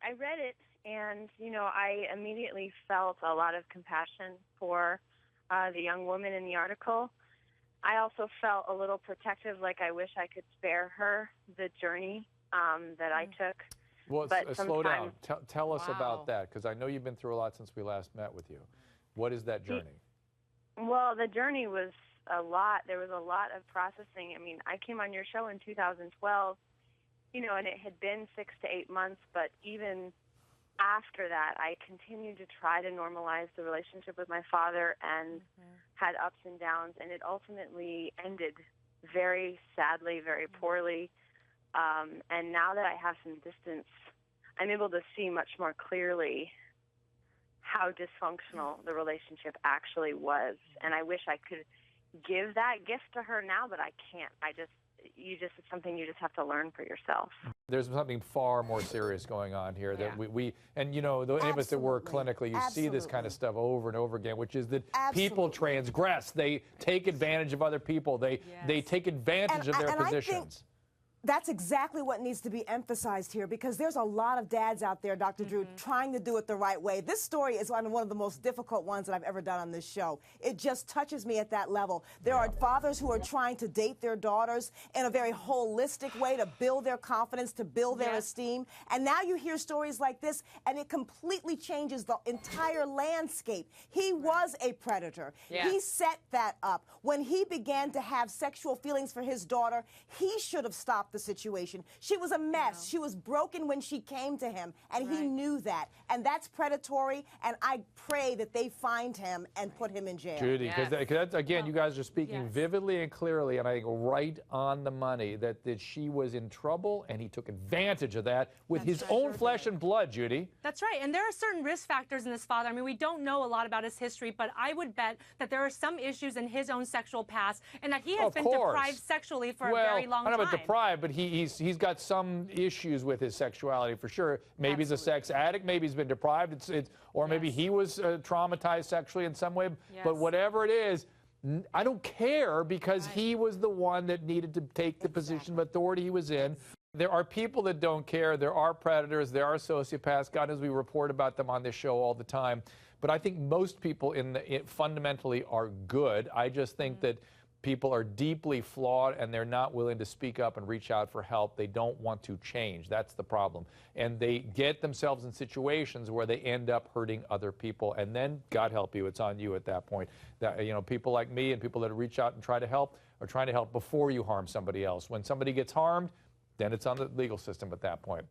I read it, and I immediately felt a lot of compassion for the young woman in the article. I also felt a little protective, like I wish I could spare her the journey that I took. Well, But slow down. sometimes, Tell us about Wow. that, because I know you've been through a lot since we last met with you. What is that journey? well, the journey was a lot. There was a lot of processing. I mean, I came on your show in 2012, and it had been 6 to 8 months, but even after that, I continued to try to normalize the relationship with my father and had ups and downs, and it ultimately ended very sadly, very poorly. And now that I have some distance, I'm able to see much more clearly how dysfunctional the relationship actually was. And I wish I could give that gift to her now, but I can't. It's something you just have to learn for yourself. There's something far more serious going on here that Yeah. we any of us that work clinically, you see this kind of stuff over and over again, which is that people transgress. They take advantage of other people. They take advantage of their positions. That's exactly what needs to be emphasized here, because there's a lot of dads out there, Dr. Drew, trying to do it the right way. This story is one of the most difficult ones that I've ever done on this show. It just touches me at that level. There are fathers who are trying to date their daughters in a very holistic way to build their confidence, to build their esteem. And now you hear stories like this, and it completely changes the entire landscape. He was a predator. He set that up. When he began to have sexual feelings for his daughter, he should have stopped the situation. She was a mess. She was broken when she came to him, and he knew that. And that's predatory, and I pray that they find him and put him in jail. Judy, because that's, again, you guys are speaking vividly and clearly, and I think right on the money, that she was in trouble, and he took advantage of that with his own flesh and blood, Judy. That's right. And there are certain risk factors in this father. I mean, we don't know a lot about his history, but I would bet that there are some issues in his own sexual past, and that he has been deprived sexually for a very long time. I don't know about deprived, but he's got some issues with his sexuality for sure. Maybe he's a sex addict. Maybe he's been deprived. Or maybe he was traumatized sexually in some way. But whatever it is, I don't care, because he was the one that needed to take the position of authority he was in. There are people that don't care. There are predators. There are sociopaths. God knows we report about them on this show all the time. But I think most people fundamentally are good. I just think that people are deeply flawed, and they're not willing to speak up and reach out for help. They don't want to change. That's the problem. And they get themselves in situations where they end up hurting other people. And then, God help you, it's on you at that point. That, people like me and people that reach out and try to help are trying to help before you harm somebody else. When somebody gets harmed, then it's on the legal system at that point.